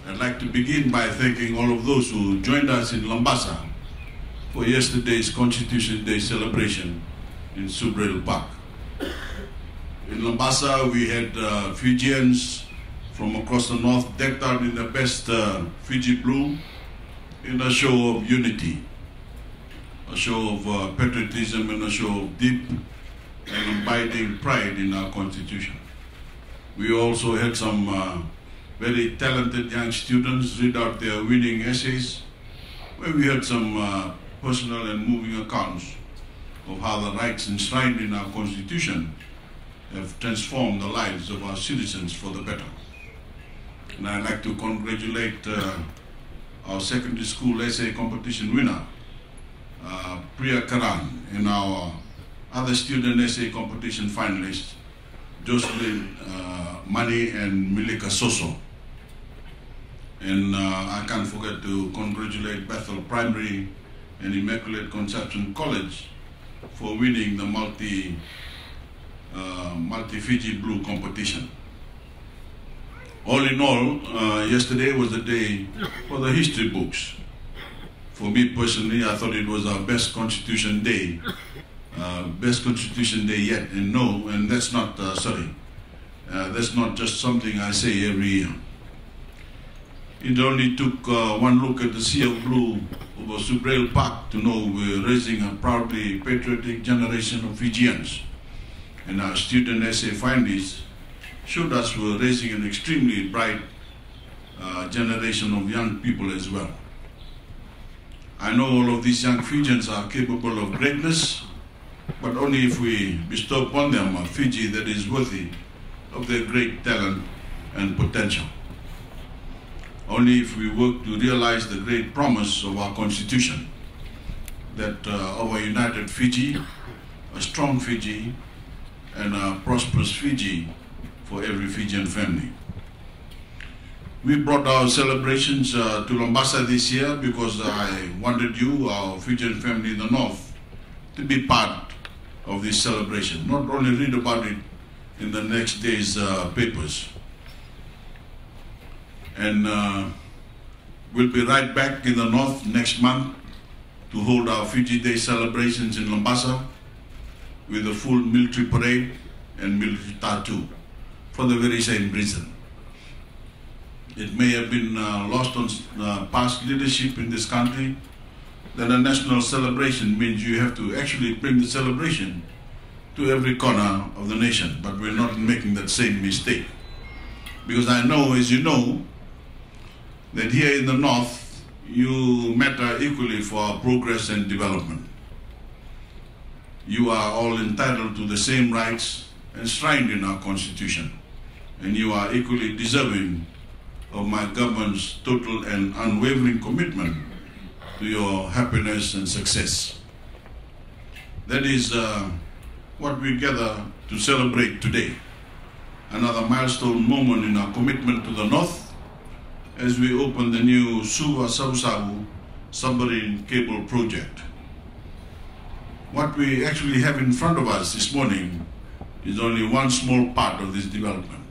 I'd like to begin by thanking all of those who joined us in Mombasa for yesterday's Constitution Day celebration in Submarine Park. In Mombasa, we had Fijians from across the north decked out in the best Fiji blue in a show of unity, a show of patriotism, and a show of deep and abiding pride in our Constitution. We also had some very talented young students read out their winning essays, where we had some personal and moving accounts of how the rights enshrined in our Constitution have transformed the lives of our citizens for the better. And I'd like to congratulate our secondary school essay competition winner, Priya Karan, and our other student essay competition finalists, Jocelyn Mani and Milika Soso. And I can't forget to congratulate Bethel Primary and Immaculate Conception College for winning the multi-Fiji Blue competition. All in all, yesterday was the day for the history books. For me personally, I thought it was our best Constitution Day yet, and no, and that's not, that's not just something I say every year. It only took one look at the sea of blue over Submarine Park to know we're raising a proudly patriotic generation of Fijians. And our student essay finalists showed us we're raising an extremely bright generation of young people as well. I know all of these young Fijians are capable of greatness, but only if we bestow upon them a Fiji that is worthy of their great talent and potential. Only if we work to realize the great promise of our Constitution, that of a united Fiji, a strong Fiji, and a prosperous Fiji for every Fijian family. We brought our celebrations to Mombasa this year because I wanted you, our Fijian family in the north, to be part of this celebration, not only read about it in the next day's papers. And we'll be right back in the north next month to hold our Fiji Day celebrations in Mombasa with a full military parade and military tattoo for the very same reason. It may have been lost on past leadership in this country that a national celebration means you have to actually bring the celebration to every corner of the nation, but we're not making that same mistake. Because I know, as you know, that here in the north, you matter equally for our progress and development. You are all entitled to the same rights enshrined in our Constitution, and you are equally deserving of my government's total and unwavering commitment to your happiness and success. That is what we gather to celebrate today, another milestone moment in our commitment to the north as we open the new Savusavu Submarine Cable project. What we actually have in front of us this morning is only one small part of this development.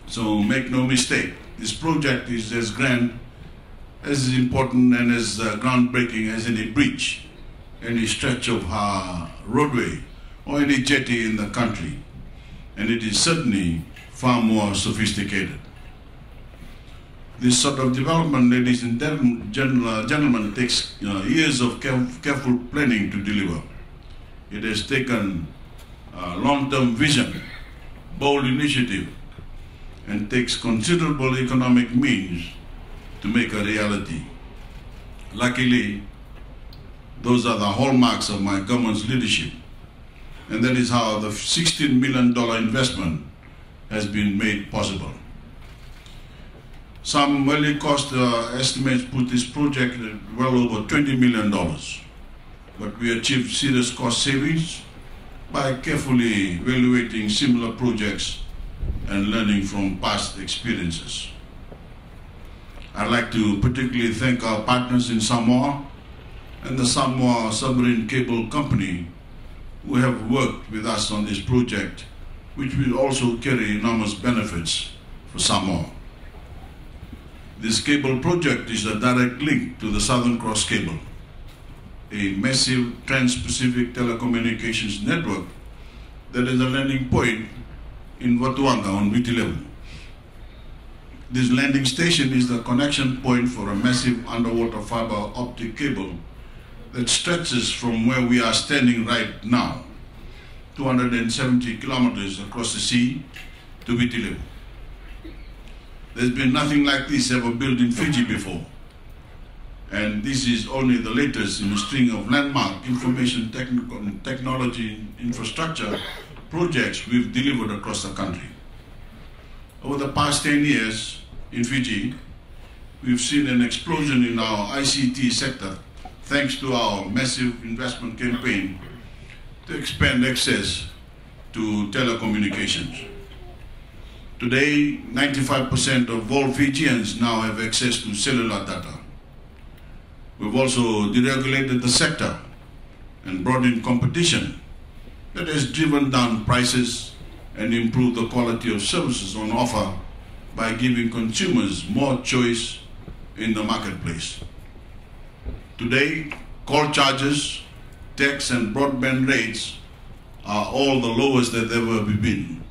So make no mistake, this project is as grand, as important and as groundbreaking as any bridge, any stretch of roadway or any jetty in the country. And it is certainly far more sophisticated. This sort of development, ladies and gentlemen, takes years of careful planning to deliver. It has taken long-term vision, bold initiative, and takes considerable economic means to make a reality. Luckily, those are the hallmarks of my government's leadership, and that is how the $16 million investment has been made possible. Some early cost estimates put this project at well over $20 million, but we achieved serious cost savings by carefully evaluating similar projects and learning from past experiences. I'd like to particularly thank our partners in Samoa and the Samoa Submarine Cable Company who have worked with us on this project, which will also carry enormous benefits for Samoa. This cable project is a direct link to the Southern Cross Cable, a massive trans-Pacific telecommunications network that is a landing point in Watuanga on Vanua Levu. This landing station is the connection point for a massive underwater fiber optic cable that stretches from where we are standing right now, 270 kilometers across the sea, to Vanua Levu. There's been nothing like this ever built in Fiji before. And this is only the latest in a string of landmark information technology infrastructure projects we've delivered across the country. Over the past 10 years in Fiji, we've seen an explosion in our ICT sector thanks to our massive investment campaign to expand access to telecommunications. Today, 95% of all Fijians now have access to cellular data. We've also deregulated the sector and brought in competition that has driven down prices and improved the quality of services on offer by giving consumers more choice in the marketplace. Today, call charges, text and broadband rates are all the lowest they've ever been,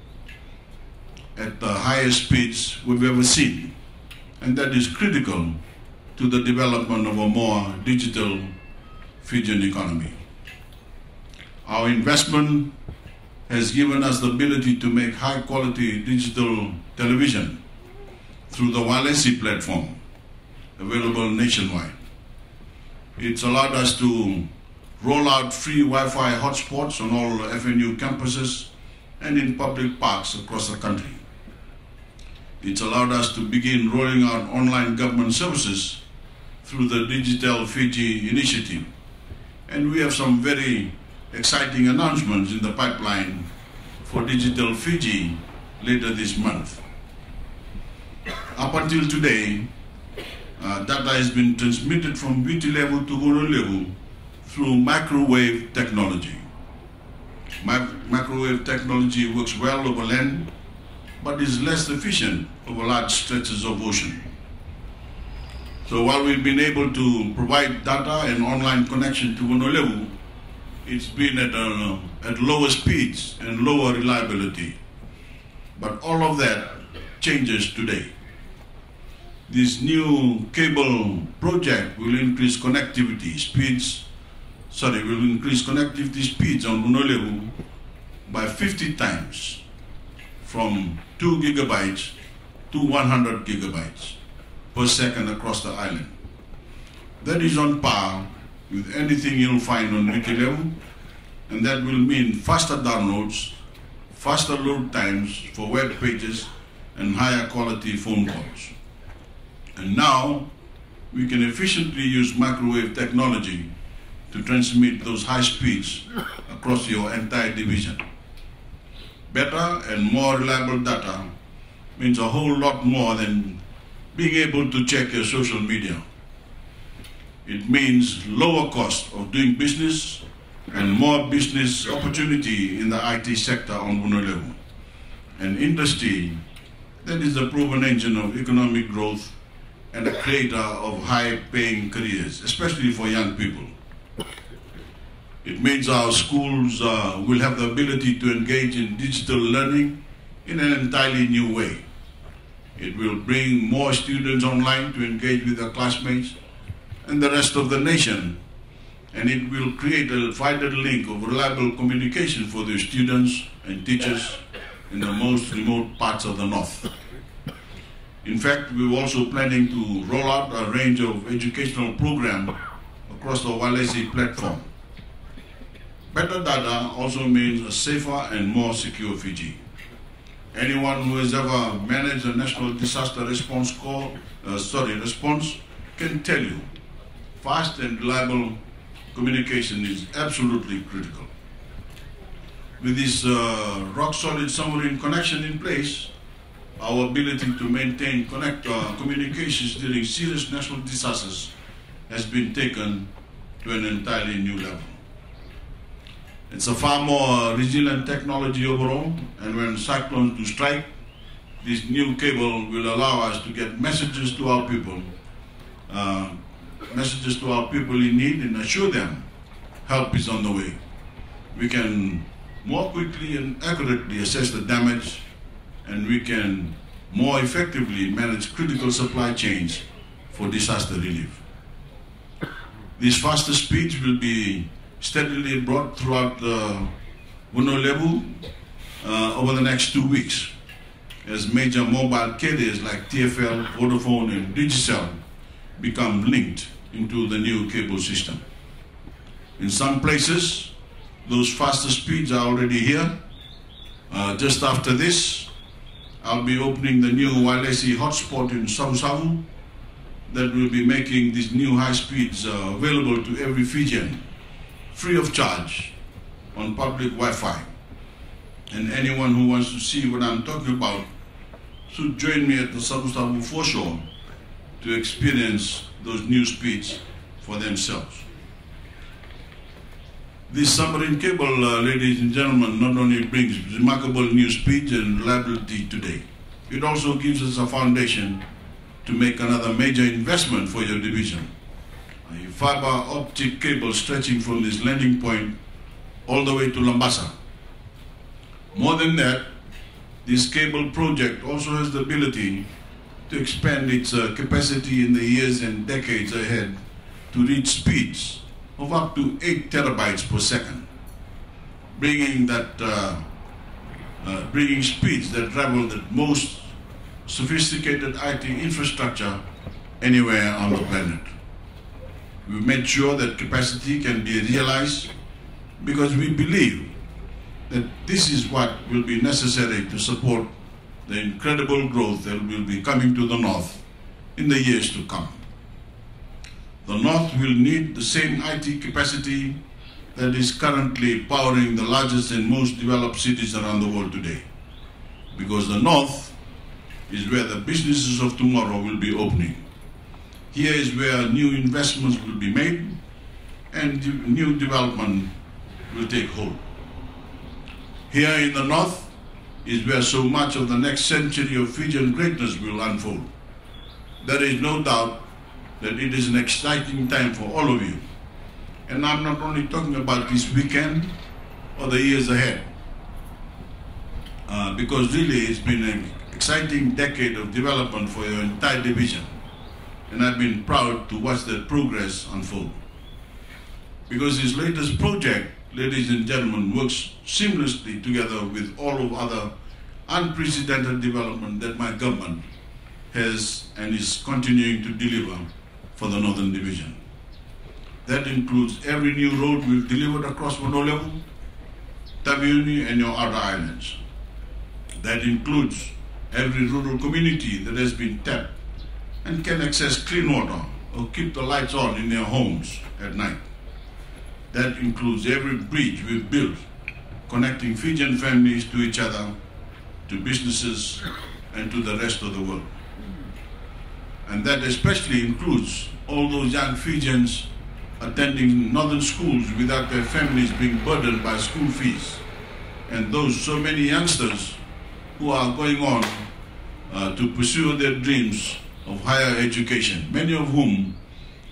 at the highest speeds we've ever seen, and that is critical to the development of a more digital Fijian economy. Our investment has given us the ability to make high-quality digital television through the Voreqe platform, available nationwide. It's allowed us to roll out free Wi-Fi hotspots on all FNU campuses and in public parks across the country. It's allowed us to begin rolling out online government services through the Digital Fiji initiative. And we have some very exciting announcements in the pipeline for Digital Fiji later this month. Up until today, data has been transmitted from Vanua Levu to Vanua Levu through microwave technology. Microwave technology works well over land, but is less efficient over large stretches of ocean. So while we've been able to provide data and online connection to Vanua Levu, it's been at lower speeds and lower reliability. But all of that changes today. This new cable project will increase connectivity speeds on Vanua Levu by 50 times, from 2 gigabytes to 100 gigabytes per second across the island. That is on par with anything you'll find on Vanua Levu, and that will mean faster downloads, faster load times for web pages, and higher quality phone calls. And now we can efficiently use microwave technology to transmit those high speeds across your entire division. Better and more reliable data means a whole lot more than being able to check your social media. It means lower cost of doing business and more business opportunity in the IT sector on Vanua Levu, an industry that is a proven engine of economic growth and a creator of high-paying careers, especially for young people. It means our schools will have the ability to engage in digital learning in an entirely new way. It will bring more students online to engage with their classmates and the rest of the nation, and it will create a vital link of reliable communication for the students and teachers in the most remote parts of the north. In fact, we're also planning to roll out a range of educational programs across the Voreqe platform. Better data also means a safer and more secure Fiji. Anyone who has ever managed a national disaster response response can tell you fast and reliable communication is absolutely critical. With this rock-solid submarine connection in place, our ability to maintain communications during serious national disasters has been taken to an entirely new level. It's a far more resilient technology overall, and when cyclones do strike, this new cable will allow us to get messages to our people in need, and assure them help is on the way. We can more quickly and accurately assess the damage, and we can more effectively manage critical supply chains for disaster relief. These faster speeds will be steadily brought throughout the Vanua Levu over the next 2 weeks, as major mobile carriers like TFL, Vodafone, and Digicel become linked into the new cable system. In some places, those faster speeds are already here. Just after this, I'll be opening the new Wailesi hotspot in Savusavu that will be making these new high speeds available to every Fijian, free of charge, on public Wi-Fi. And anyone who wants to see what I'm talking about should join me at the Savusavu foreshore to experience those new speeds for themselves. This submarine cable, ladies and gentlemen, not only brings remarkable new speeds and reliability today, it also gives us a foundation to make another major investment for your division. A fiber optic cable stretching from this landing point all the way to Lambasa. More than that, this cable project also has the ability to expand its capacity in the years and decades ahead to reach speeds of up to 8 terabytes per second, bringing speeds that rival the most sophisticated IT infrastructure anywhere on the planet. We made sure that capacity can be realized because we believe that this is what will be necessary to support the incredible growth that will be coming to the North in the years to come. The North will need the same IT capacity that is currently powering the largest and most developed cities around the world today, because the North is where the businesses of tomorrow will be opening. Here is where new investments will be made and new development will take hold. Here in the North is where so much of the next century of Fijian greatness will unfold. There is no doubt that it is an exciting time for all of you. And I'm not only talking about this weekend or the years ahead, because really it's been an exciting decade of development for your entire division. And I've been proud to watch that progress unfold. Because this latest project, ladies and gentlemen, works seamlessly together with all of other unprecedented development that my government has and is continuing to deliver for the Northern Division. That includes every new road we've delivered across Vanua Levu, Taviuni, and your other islands. That includes every rural community that has been tapped and can access clean water or keep the lights on in their homes at night. That includes every bridge we've built connecting Fijian families to each other, to businesses, and to the rest of the world. And that especially includes all those young Fijians attending northern schools without their families being burdened by school fees, and those so many youngsters who are going on to pursue their dreams of higher education, many of whom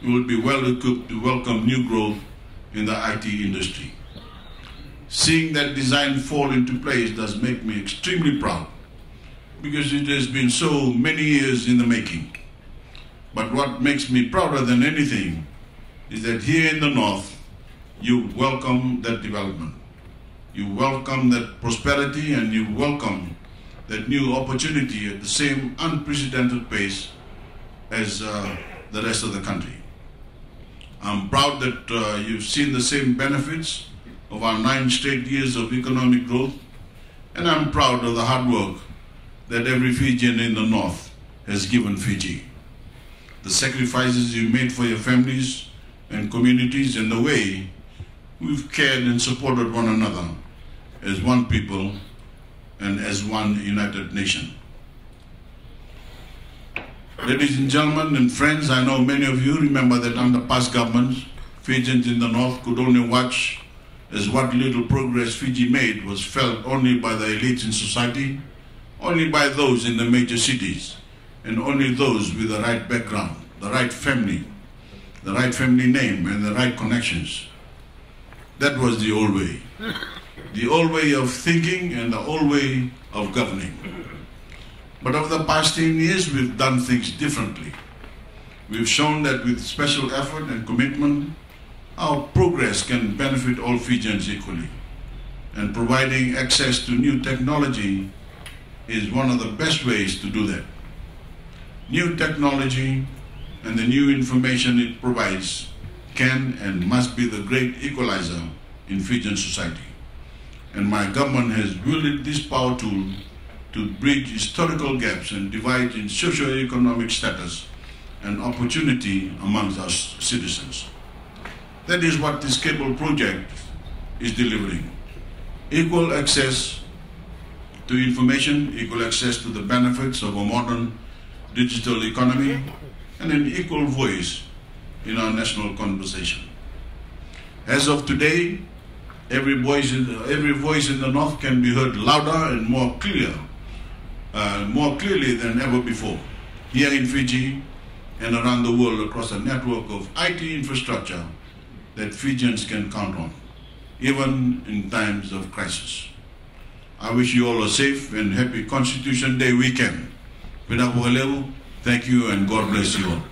will be well equipped to welcome new growth in the IT industry. Seeing that design fall into place does make me extremely proud, because it has been so many years in the making. But what makes me prouder than anything is that here in the North, you welcome that development. You welcome that prosperity, and you welcome that new opportunity at the same unprecedented pace as the rest of the country. I'm proud that you've seen the same benefits of our 9 straight years of economic growth, and I'm proud of the hard work that every Fijian in the North has given Fiji. The sacrifices you made for your families and communities, and the way we've cared and supported one another as one people and as one united nation. Ladies and gentlemen and friends, I know many of you remember that under past governments, Fijians in the north could only watch as what little progress Fiji made was felt only by the elites in society, only by those in the major cities, and only those with the right background, the right family name, and the right connections. That was the old way. The old way of thinking and the old way of governing. But over the past 10 years, we've done things differently. We've shown that with special effort and commitment, our progress can benefit all Fijians equally. And providing access to new technology is one of the best ways to do that. New technology and the new information it provides can and must be the great equalizer in Fijian society. And my government has wielded this power tool to bridge historical gaps and divides in socio-economic status and opportunity amongst our citizens. That is what this cable project is delivering. Equal access to information, equal access to the benefits of a modern digital economy, and an equal voice in our national conversation. As of today, every voice in the north can be heard louder and more clearly than ever before, here in Fiji and around the world across a network of IT infrastructure that Fijians can count on, even in times of crisis. I wish you all a safe and happy Constitution Day weekend. Vanua Levu, thank you and God bless you all.